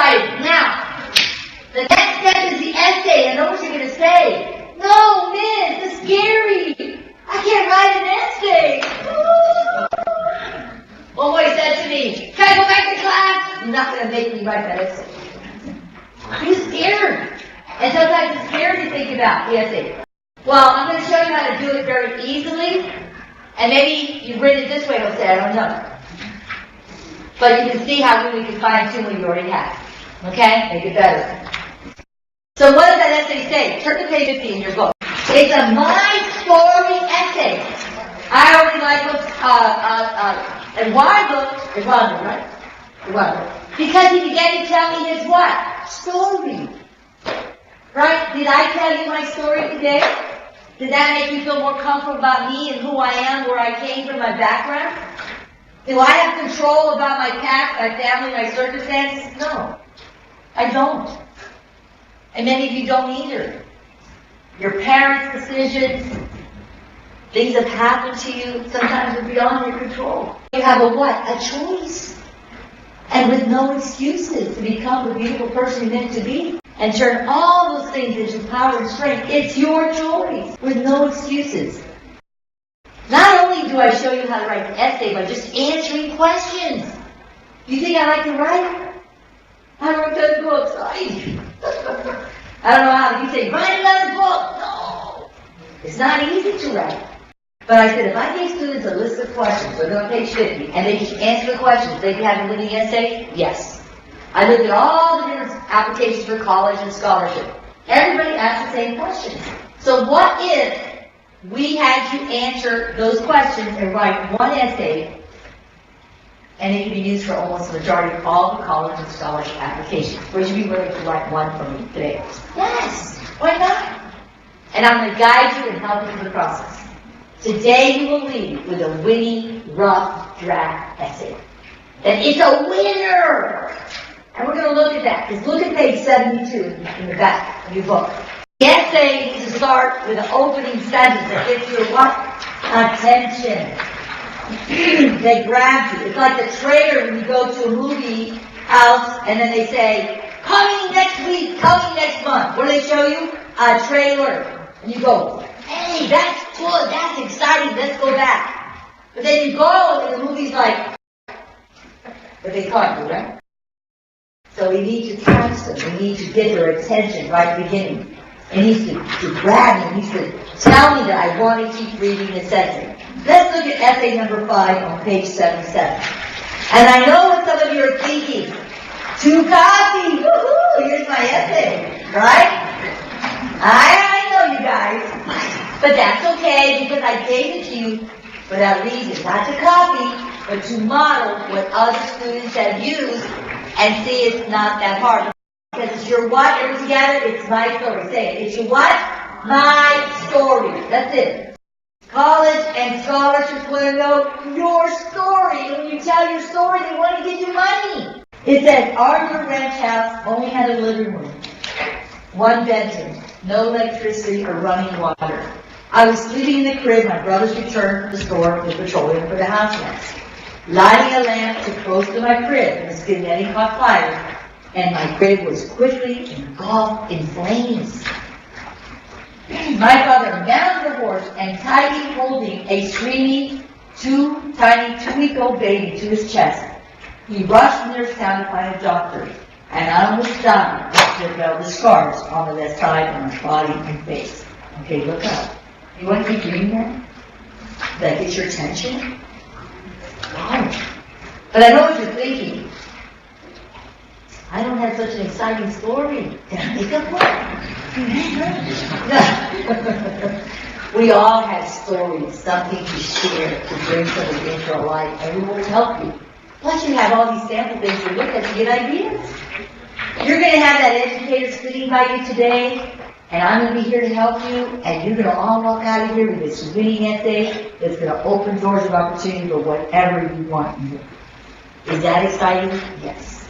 right, now, the next step is the essay. I know what you're going to say. No, Miss, it's scary. I can't write an essay. One boy said to me, can I go back to class? You're not going to make me write that essay. He's scared. And sometimes it's scary to think about the essay. Well, I'm going to show you how to do it very easily. And maybe you've written it this way, I'll say, I don't know. But you can see how we can fine-tune what you already have. Okay? Make it better. So what does that essay say? Turn to page 50 in your book. It's a my story essay. I already like books, and why books? Eduardo, right? Eduardo. Because he began to tell me his what? Story. Right? Did I tell you my story today? Did that make you feel more comfortable about me and who I am, where I came from, my background? Do I have control about my past, my family, my circumstances? No. I don't. And many of you don't either. Your parents' decisions, things have happened to you, sometimes are beyond your control. You have a what? A choice. And with no excuses to become the beautiful person you're meant to be. And turn all those things into power and strength. It's your choice. With no excuses. Not only do I show you how to write an essay by just answering questions. You think I like to write? I wrote 10 books. I don't know how you say, write another book. No. It's not easy to write. But I said, if I gave students a list of questions, so they're on page 50, and they just answer the questions, they can have a living essay? Yes. I looked at all the different applications for college and scholarship. Everybody asked the same questions. So what if we had you answer those questions and write one essay, and it could be used for almost the majority of all the college and scholarship applications? Would you be willing to write one for me today? Yes! Why not? And I'm going to guide you and help you through the process. Today you will leave with a winning, rough draft essay. And it's a winner! And we're going to look at that. Just look at page 72 in the back of your book. The essay needs to start with an opening sentence that gets your what? Attention. They grab you. It's like the trailer when you go to a movie house and then they say, coming next week, coming next month. What do they show you? A trailer. And you go, hey, that's good, that's exciting, let's go back. But then you go and the movie's like, but they caught you, right? So we need to catch them. We need to get their attention right at the beginning. It needs to grab me. It needs to tell me that I want to keep reading this essay. Let's look at essay number 5 on page 77. And I know what some of you are thinking. 2 copies. Woohoo! Here's my essay. Right? I know you guys. But that's okay because I gave it to you for that reason. Not to copy, but to model what other students have used and see it's not that hard. Because it's your what? Everyone together? It's my story. Say it. It's your what? My story. That's it. College and scholarships want to know your story. And when you tell your story, they want to give you money. It says, our ranch house only had a living room. 1 bedroom. No electricity or running water. I was sleeping in the crib. My brothers returned from the store with petroleum for the house lights. Lighting a lamp too close to my crib, and the spaghetti caught fire, and my crib was quickly engulfed in flames. My father mounted the horse and tightly holding a screaming, tiny 2-week-old baby to his chest. He rushed from nearest town to find a doctor, and I almost died after the scars on the left side of my body and face. Okay, look up. You want to keep reading that? That gets your attention? Wow. But I know what you're thinking. I don't have such an exciting story. Can I make up one? We all have stories, something to share, to bring something into our life, and we will help you. Plus you have all these sample things to look at to get ideas. You're going to have that educator sitting by you today, and I'm going to be here to help you, and you're going to all walk out of here with this winning essay that's going to open doors of opportunity for whatever you want to do. Is that exciting? Yes.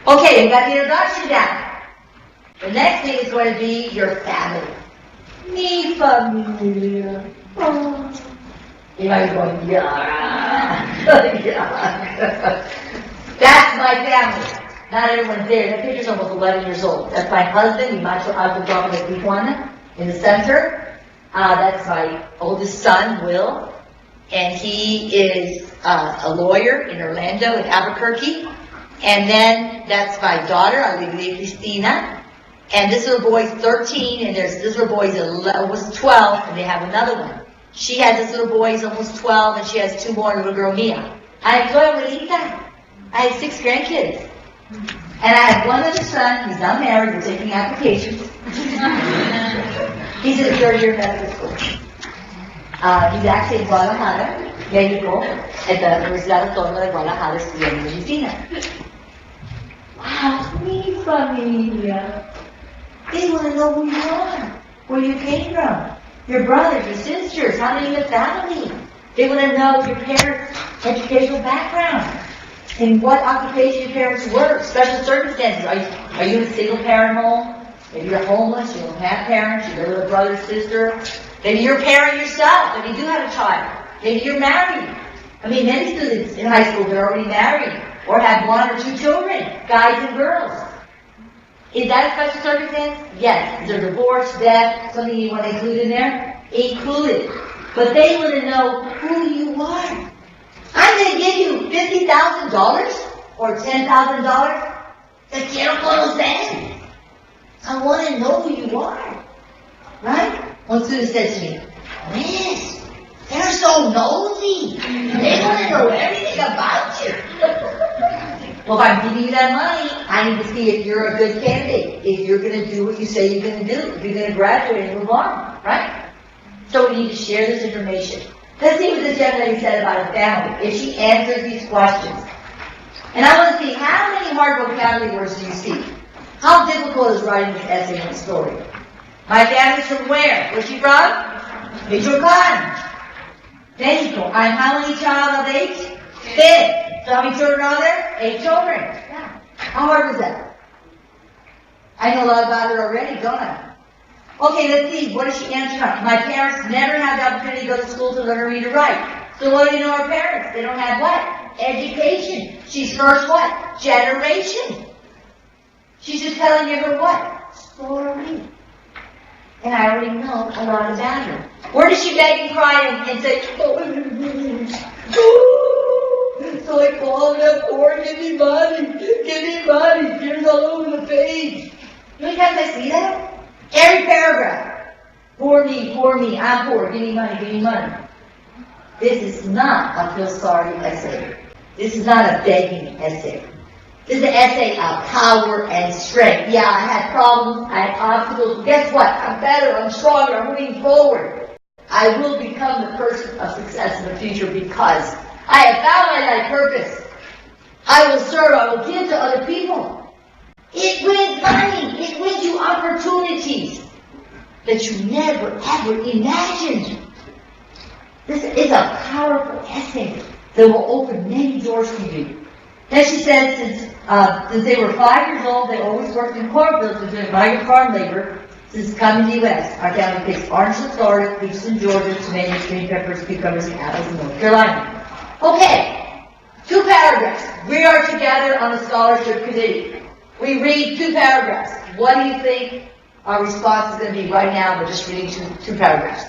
Okay, we got the introduction down. The next thing is going to be your family. Mi familia. Oh. Everybody's going, yeah. Yeah. That's my family. not everyone's there. That picture's almost 11 years old. That's my husband, Macho Alto de Tijuana, in the center. That's my oldest son, Will. And he is a lawyer in Orlando, in Albuquerque. And then that's my daughter, Alegria Cristina. And this little boy's 13, and this little boy's almost 12, and they have another one. She has this little boy, he's almost 12, and she has two more, little girl, Mia. I have 6 grandkids. And I have one other son, he's not married, we're taking applications. He's in the 3rd year of medical school. He's actually in Guadalajara, Mexico, at the Universidad Autónoma de Guadalajara, estudiando medicina. Wow, mi familia. They want to know who you are, where you came from, your brothers, your sisters, how many in the family. They want to know your parents' educational background and what occupation your parents work, special circumstances. Are you in a single parent home? Maybe you're homeless, you don't have parents, you live with a brother, sister. Maybe you're a parent yourself, maybe you do have a child. Maybe you're married. I mean, many students in high school, they're already married or have 1 or 2 children, guys and girls. Is that a special circumstance? Yes. Is there divorce, death, something you want to include in there? Include it. But they want to know who you are. I'm going to give you $50,000 or $10,000. Te quiero conocer. I want to know who you are. Right? One student said to me, Miss, they're so nosy. They want to know everything about you. Well, if I'm giving you that money, I need to see if you're a good candidate, if you're going to do what you say you're going to do, if you're going to graduate and move on, right? So we need to share this information. Let's see what this young lady said about a family, if she answers these questions. And I want to see how many hard vocabulary words do you see? How difficult is writing this essay and story? My family's from where? Where's she from? Michoacan. Mexico. I'm how many child of 8? 5. So how many children are there? 8 children. Yeah. How hard was that? I know a lot about her already, don't I? Okay, let's see. What does she answer now? My parents never had the opportunity to go to school to learn to read or write. So what do you know our parents? They don't have what? Education. She's first what? Generation. She's just telling you her what? Story. And I already know a lot about her. Where does she beg and cry and say, so I called up, or give me money, tears all over the page. How many times I see that? Every paragraph. Poor me, I'm poor, give me money. This is not a feel sorry essay. This is not a begging essay. This is an essay of power and strength. Yeah, I had problems, I had obstacles, but guess what? I'm better, I'm stronger, I'm moving forward. I will become the person of success in the future because I have found my life purpose. I will serve, I will give to other people. It wins money, it wins you opportunities that you never ever imagined. This is a powerful essay that will open many doors for you. Then she said, since they were 5 years old, they always worked in cornfields and doing migrant farm labor. Since coming to the U.S., our family picks oranges in Florida, peaches in Georgia, tomatoes, green peppers, cucumbers, and apples in North Carolina. Okay, 2 paragraphs. We are together on the scholarship committee. We read 2 paragraphs. What do you think our response is going to be right now? We're just reading two paragraphs.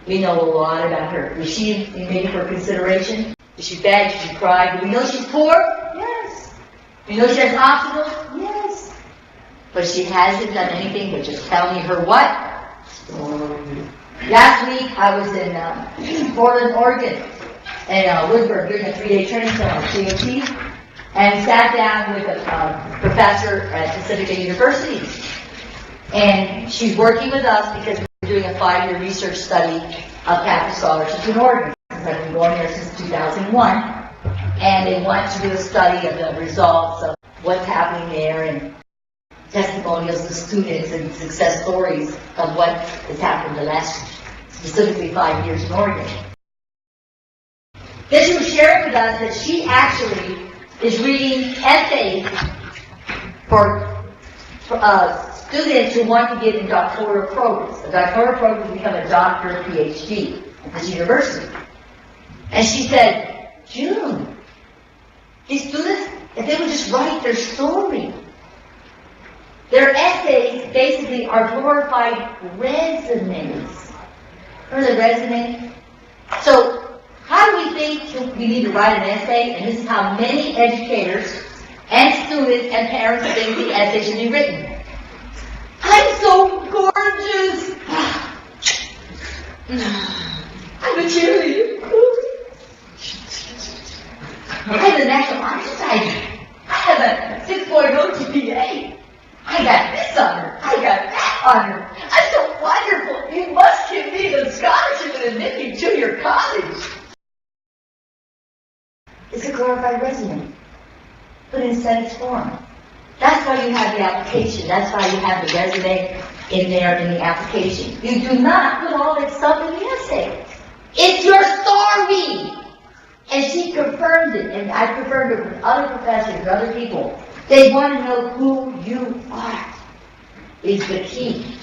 We know a lot about her. Was she maybe for consideration? Did she beg? Did she cry? Do we know she's poor? Yes. Do we know she has obstacles? Yes. But she hasn't done anything but just tell me her what? Story. Last week I was in Portland, Oregon, and Woodburn doing a 3-day training seminar, COT, and sat down with a professor at Pacifica University. And she's working with us because we're doing a 5-year research study of Catholic scholarships in Oregon. I've been going there since 2001, and they want to do a study of the results of what's happening there and testimonials of students and success stories of what has happened the last, specifically 5 years in Oregon. Then she was sharing with us that she actually is reading essays for students who want to get in doctoral programs. A doctoral program is become a doctor, PhD at this university. And she said, June, these students if they would just write their story. Their essays basically are glorified resumes. Remember the resume? So, how do we think we need to write an essay? And this is how many educators and students and parents think the essay should be written. I'm so gorgeous! I'm a cheerleader. I'm the National Honor Society. I have a 6.0 GPA. I got this honor. I got that honor. I'm so wonderful. You must give me the scholarship and admit me to your college. It's a glorified resume, but in sentence form. That's why you have the application. That's why you have the resume in there in the application. You do not put all that stuff in the essay. It's your story. And she confirmed it, and I confirmed it with other professors and other people. They want to know who you are. Is the key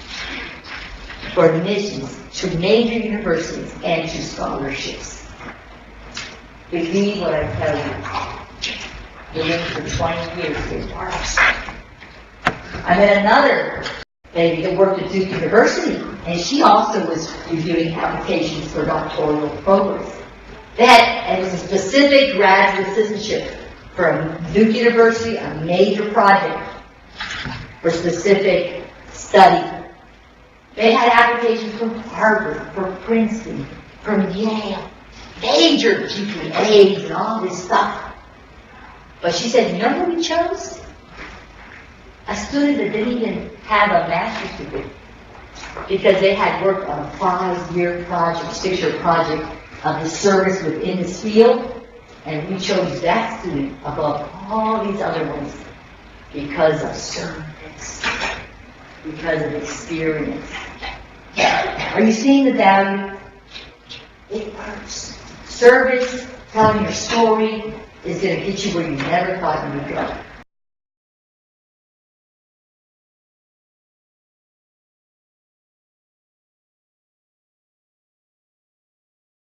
for admissions to major universities and to scholarships. Believe what I tell you. Been for 20 years here. I met another lady that worked at Duke University, and she also was reviewing applications for doctoral programs. It was a specific graduate assistantship from Duke University, a major project for specific study. They had applications from Harvard, from Princeton, from Yale, major GPAs and all this stuff. But she said, you know who we chose? A student that didn't even have a master's degree, because they had worked on a 5-year project, 6-year project of the service within this field, and we chose that student above all these other ones because of service, because of experience. Are you seeing the value? It works. Service, telling your story, is going to get you where you never thought you would go.